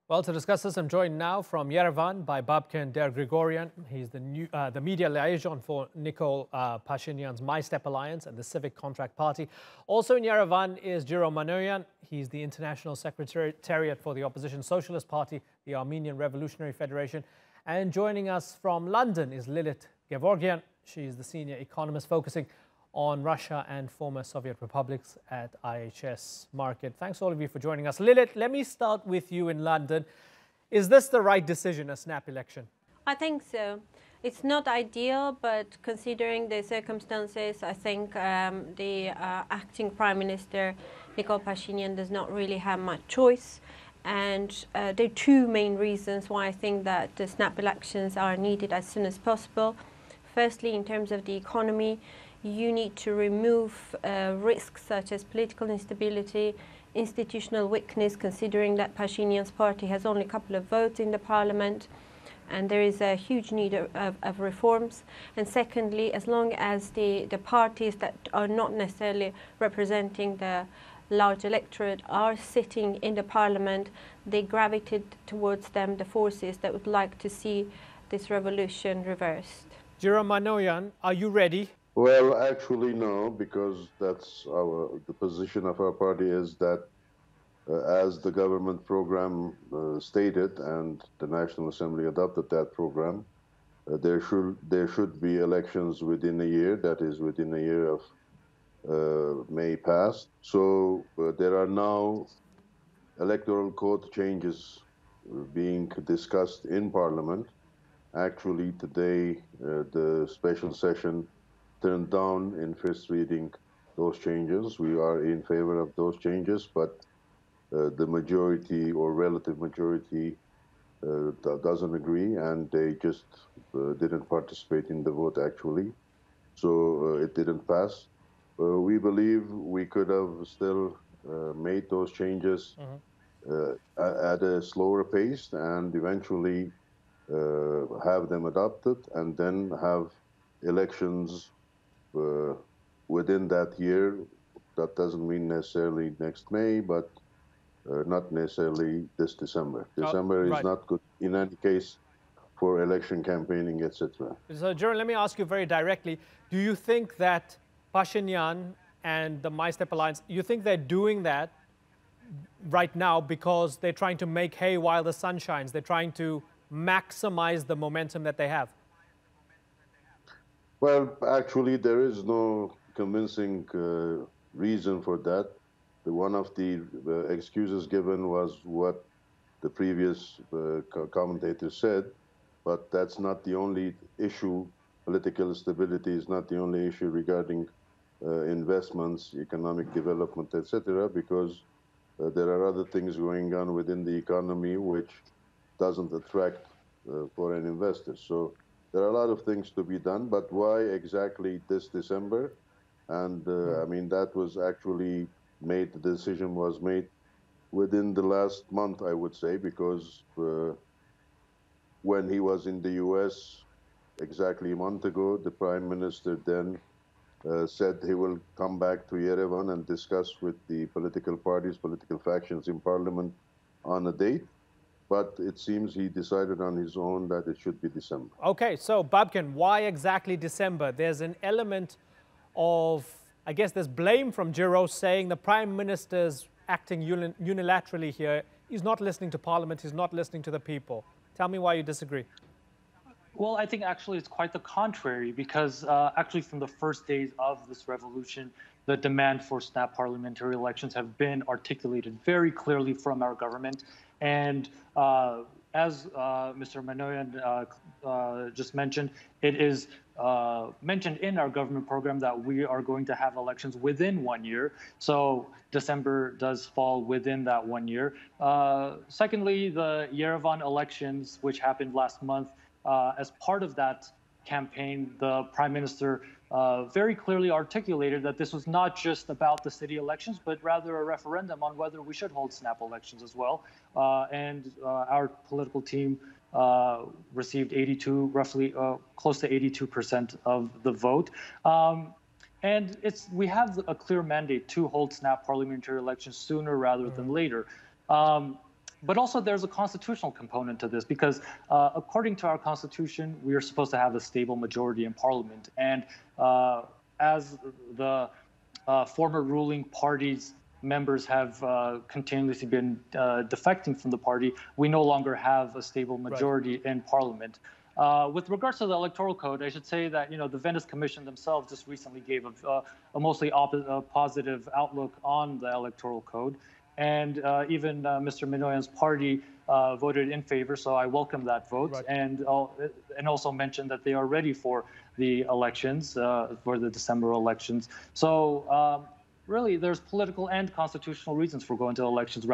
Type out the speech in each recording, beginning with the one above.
Well, to discuss this, I'm joined now from Yerevan by Babken DerGrigorian. He's the media liaison for Nikol Pashinyan's My Step Alliance and the Civic Contract Party. Also in Yerevan is Giro Manoyan. He's the International Secretariat for the opposition Socialist Party, the Armenian Revolutionary Federation. And joining us from London is Lilit Gevorgyan. She's the senior economist focusing on Russia and former Soviet republics at IHS Markit. Thanks all of you for joining us. Lilit, let me start with you in London. Is this the right decision, a snap election? I think so. It's not ideal, but considering the circumstances, I think the acting Prime Minister, Nikol Pashinyan, does not really have much choice. And there are two main reasons why I think that the snap elections are needed as soon as possible. Firstly, in terms of the economy, you need to remove risks such as political instability, institutional weakness, considering that Pashinyan's party has only a couple of votes in the parliament, and there is a huge need of reforms. And secondly, as long as the parties that are not necessarily representing the large electorate are sitting in the parliament, they gravitate towards them the forces that would like to see this revolution reversed. Giro Manoyan, are you ready? Well, actually, no, because that's the position of our party is that as the government program stated and the National Assembly adopted that program, there should be elections within a year, that is within a year of May past. So there are now electoral code changes being discussed in Parliament. Actually, today, the special session turned down in first reading those changes. We are in favor of those changes, but the majority or relative majority doesn't agree, and they just didn't participate in the vote, actually. So it didn't pass. We believe we could have still made those changes at a slower pace and eventually have them adopted and then have elections within that year. That doesn't mean necessarily next May, but not necessarily this December. December is not good in any case for election campaigning, etc. So, Giro, let me ask you very directly. Do you think that Pashinyan and the My Step Alliance, you think they're doing that right now because they're trying to make hay while the sun shines? They're trying to maximize the momentum that they have? Well, actually, there is no convincing reason for that. One of the excuses given was what the previous commentator said, but that's not the only issue. Political stability is not the only issue regarding investments, economic development, etc., because there are other things going on within the economy which doesn't attract foreign investors. So there are a lot of things to be done, but why exactly this December? And I mean, that was actually made, the decision was made within the last month, I would say, because when he was in the US exactly a month ago, the Prime Minister then said he will come back to Yerevan and discuss with the political parties, political factions in Parliament on a date. But it seems he decided on his own that it should be December. Okay, so Babken, why exactly December? There's an element of, I guess there's blame from Giro saying the Prime Minister's acting unilaterally here. He's not listening to Parliament, he's not listening to the people. Tell me why you disagree. Well, I think actually it's quite the contrary, because actually from the first days of this revolution, the demand for snap parliamentary elections have been articulated very clearly from our government. And as Mr. Manoyan just mentioned, it is mentioned in our government program that we are going to have elections within 1 year. So December does fall within that 1 year. Secondly, the Yerevan elections, which happened last month, as part of that campaign, the Prime Minister very clearly articulated that this was not just about the city elections, but rather a referendum on whether we should hold snap elections as well. And our political team received roughly close to 82% of the vote. And we have a clear mandate to hold snap parliamentary elections sooner rather than later. But also there's a constitutional component to this because according to our constitution, we are supposed to have a stable majority in parliament. And as the former ruling party's members have continuously been defecting from the party, we no longer have a stable majority in parliament. With regards to the Electoral Code, I should say that the Venice Commission themselves just recently gave a mostly positive outlook on the Electoral Code, and even Mr. Manoyan's party voted in favor. So I welcome that vote, right. and also mentioned that they are ready for the elections, for the December elections. So really, there's political and constitutional reasons for going to elections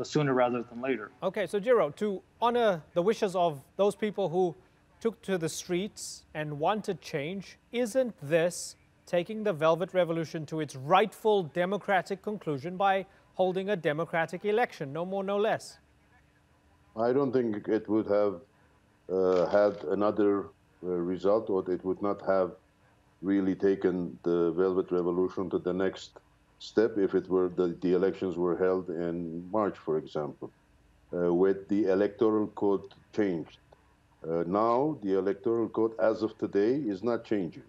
sooner rather than later. Okay, so Giro, to honor the wishes of those people who took to the streets and wanted change, isn't this taking the Velvet Revolution to its rightful democratic conclusion by holding a democratic election, no more, no less? I don't think it would have had another result, or it would not have really taken the Velvet Revolution to the next step if it were the elections were held in March, for example, with the Electoral Code changed. Now, the Electoral Code, as of today, is not changing.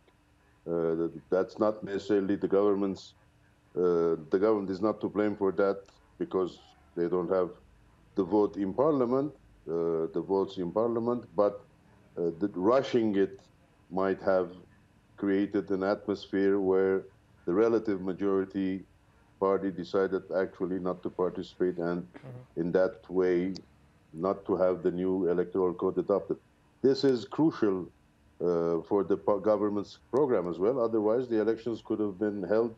That's not necessarily the government's. The government is not to blame for that because they don't have the vote in Parliament, the votes in Parliament, but rushing it might have created an atmosphere where the relative majority party decided actually not to participate and in that way not to have the new Electoral Code adopted. This is crucial for the government's program as well. Otherwise, the elections could have been held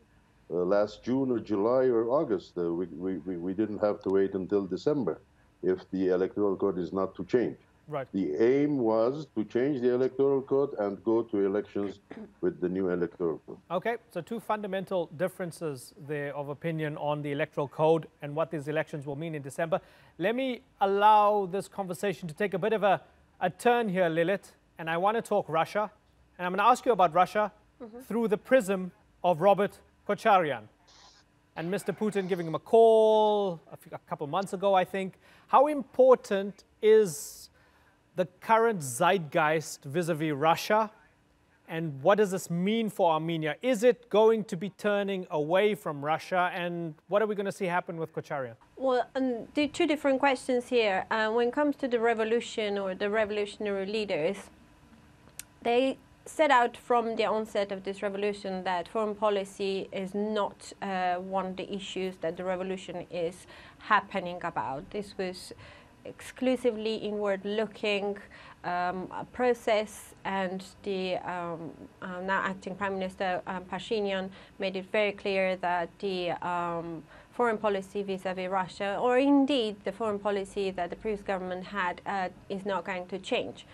last June or July or August. We didn't have to wait until December if the Electoral Code is not to change. Right. The aim was to change the Electoral Code and go to elections with the new Electoral Code. Okay, so two fundamental differences there of opinion on the Electoral Code and what these elections will mean in December. Let me allow this conversation to take a bit of a turn here, Lilit, and I want to talk Russia. And I'm going to ask you about Russia through the prism of Robert Kocharyan and Mr. Putin giving him a call a couple months ago, I think. How important is the current zeitgeist vis-a-vis Russia, and what does this mean for Armenia? Is it going to be turning away from Russia, and what are we going to see happen with Kocharyan? Well, there are two different questions here. When it comes to the revolution or the revolutionary leaders, they set out from the onset of this revolution that foreign policy is not one of the issues that the revolution is happening about. This was exclusively inward-looking process, and the now acting Prime Minister Pashinyan made it very clear that the foreign policy vis-à-vis Russia, or indeed the foreign policy that the previous government had, is not going to change.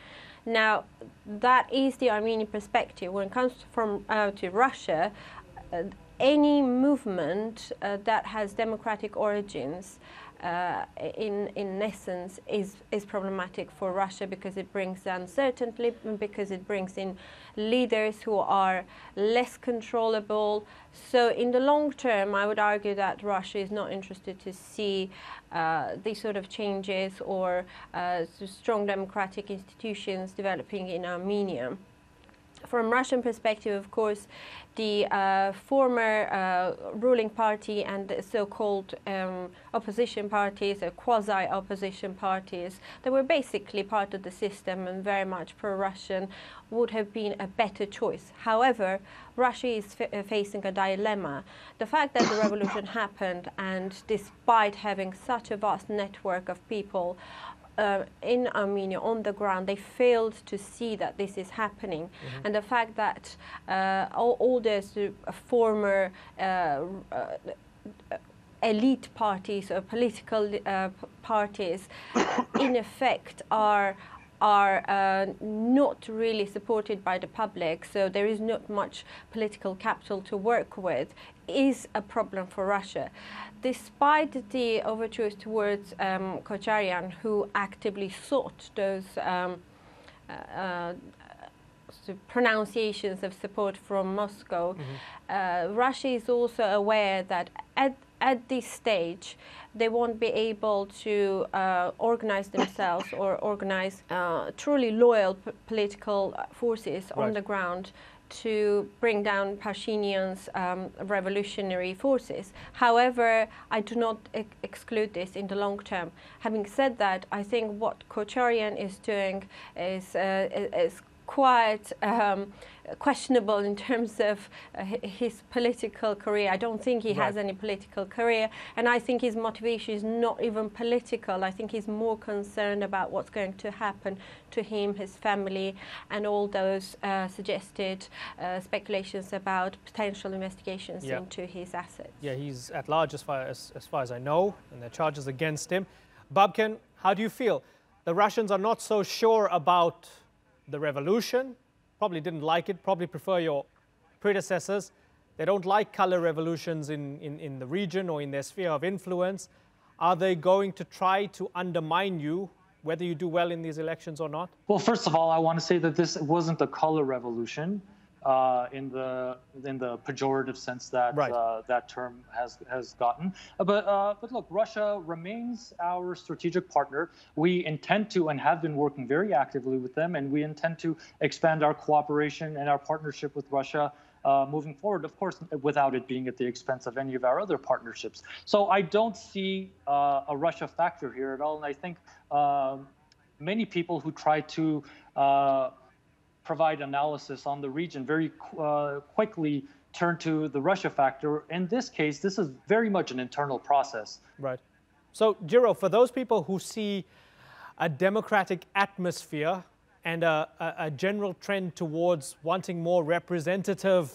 Now, that is the Armenian perspective. When it comes to Russia, any movement that has democratic origins in essence is problematic for Russia because it brings uncertainty, because it brings in leaders who are less controllable. So in the long term, I would argue that Russia is not interested to see these sort of changes or strong democratic institutions developing in Armenia. From Russian perspective, of course, the former ruling party and the so-called opposition parties, or quasi-opposition parties, that were basically part of the system and very much pro-Russian, would have been a better choice. However, Russia is facing a dilemma. The fact that the revolution happened, and despite having such a vast network of people in Armenia on the ground, they failed to see that this is happening. And the fact that all those former elite parties or political parties in effect are not really supported by the public, so there is not much political capital to work with, is a problem for Russia. Despite the overtures towards Kocharyan, who actively sought those pronunciations of support from Moscow, Russia is also aware that at this stage, they won't be able to organize themselves or organize truly loyal political forces on the ground to bring down Pashinyan's revolutionary forces. However, I do not exclude this in the long term. Having said that, I think what Kocharyan is doing is quite questionable in terms of his political career. I don't think he has any political career, and I think his motivation is not even political. I think he's more concerned about what's going to happen to him, his family, and all those suggested speculations about potential investigations into his assets. Yeah, he's at large as far as I know, and there are charges against him. Babken, how do you feel? The Russians are not so sure about the revolution, probably didn't like it, probably prefer your predecessors. They don't like color revolutions in the region or in their sphere of influence. Are they going to try to undermine you, whether you do well in these elections or not? Well, first of all, I want to say that this wasn't a color revolution in the pejorative sense that that term has gotten. But look, Russia remains our strategic partner. We intend to and have been working very actively with them, and we intend to expand our cooperation and our partnership with Russia moving forward, of course, without it being at the expense of any of our other partnerships. So I don't see a Russia factor here at all, and I think many people who try to provide analysis on the region very quickly turn to the Russia factor. In this case, this is very much an internal process. Right. So, Giro, for those people who see a democratic atmosphere and a general trend towards wanting more representative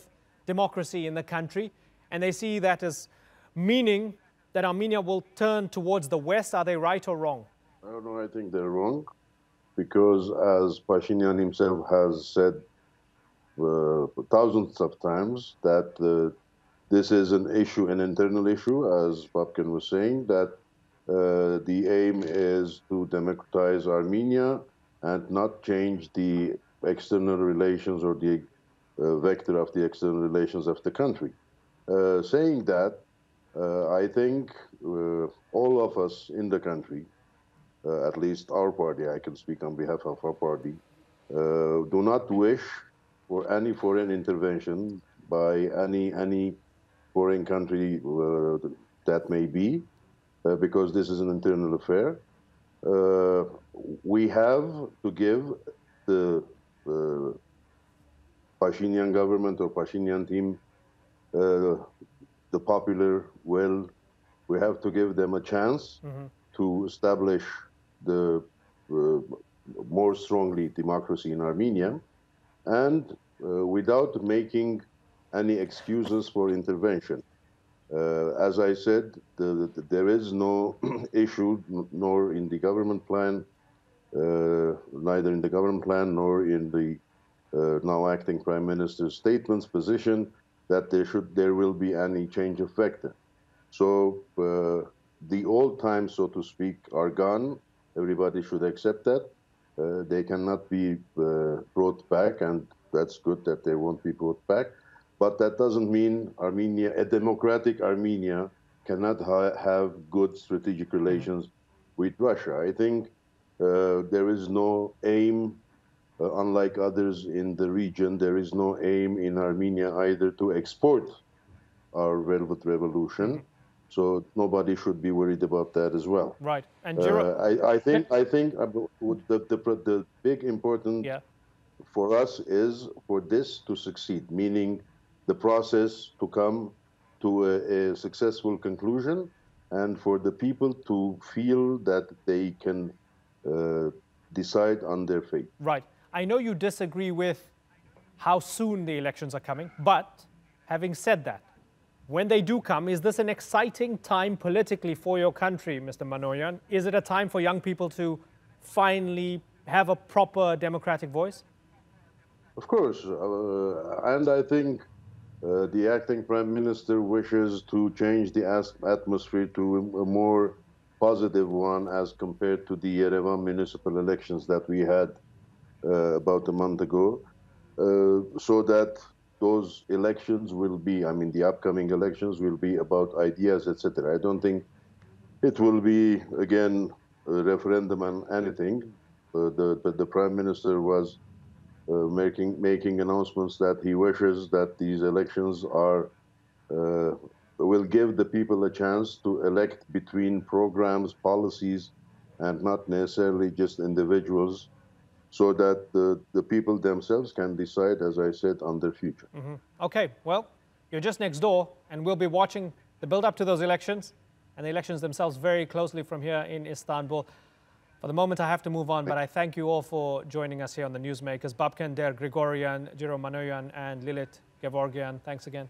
democracy in the country, and they see that as meaning that Armenia will turn towards the West, are they right or wrong? I don't know, I think they're wrong. Because as Pashinyan himself has said thousands of times, that this is an issue, an internal issue, as Babken was saying, that the aim is to democratize Armenia and not change the external relations or the vector of the external relations of the country. Saying that, I think all of us in the country, at least our party, I can speak on behalf of our party, do not wish for any foreign intervention by any foreign country that may be, because this is an internal affair. We have to give the Pashinyan government or Pashinyan team the popular will. We have to give them a chance to establish the more strongly democracy in Armenia, and without making any excuses for intervention. As I said, there is no issue, nor in the government plan, neither in the government plan nor in the now acting Prime Minister's statements, position, that there will be any change of vector. So the old times, so to speak, are gone. Everybody should accept that. They cannot be brought back, and that's good that they won't be brought back. But that doesn't mean Armenia, a democratic Armenia, cannot have good strategic relations with Russia. I think there is no aim, unlike others in the region, there is no aim in Armenia either to export our Velvet Revolution. So nobody should be worried about that as well. Right. And I think the big important for us is for this to succeed, meaning the process to come to a successful conclusion, and for the people to feel that they can decide on their fate. Right. I know you disagree with how soon the elections are coming, but having said that, when they do come, is this an exciting time politically for your country, Mr. Manoyan? Is it a time for young people to finally have a proper democratic voice? Of course. And I think the acting Prime Minister wishes to change the atmosphere to a more positive one as compared to the Yerevan municipal elections that we had about a month ago, so that those elections will be, I mean, the upcoming elections will be about ideas, etc. I don't think it will be, again, a referendum on anything. The Prime Minister was making announcements that he wishes that these elections will give the people a chance to elect between programs, policies, and not necessarily just individuals, so that the people themselves can decide, as I said, on their future. Okay, well, you're just next door, and we'll be watching the build-up to those elections and the elections themselves very closely from here in Istanbul. For the moment, I have to move on, but I thank you all for joining us here on the Newsmakers. Babken DerGrigorian, Giro Manoyan, and Lilit Gevorgyan, thanks again.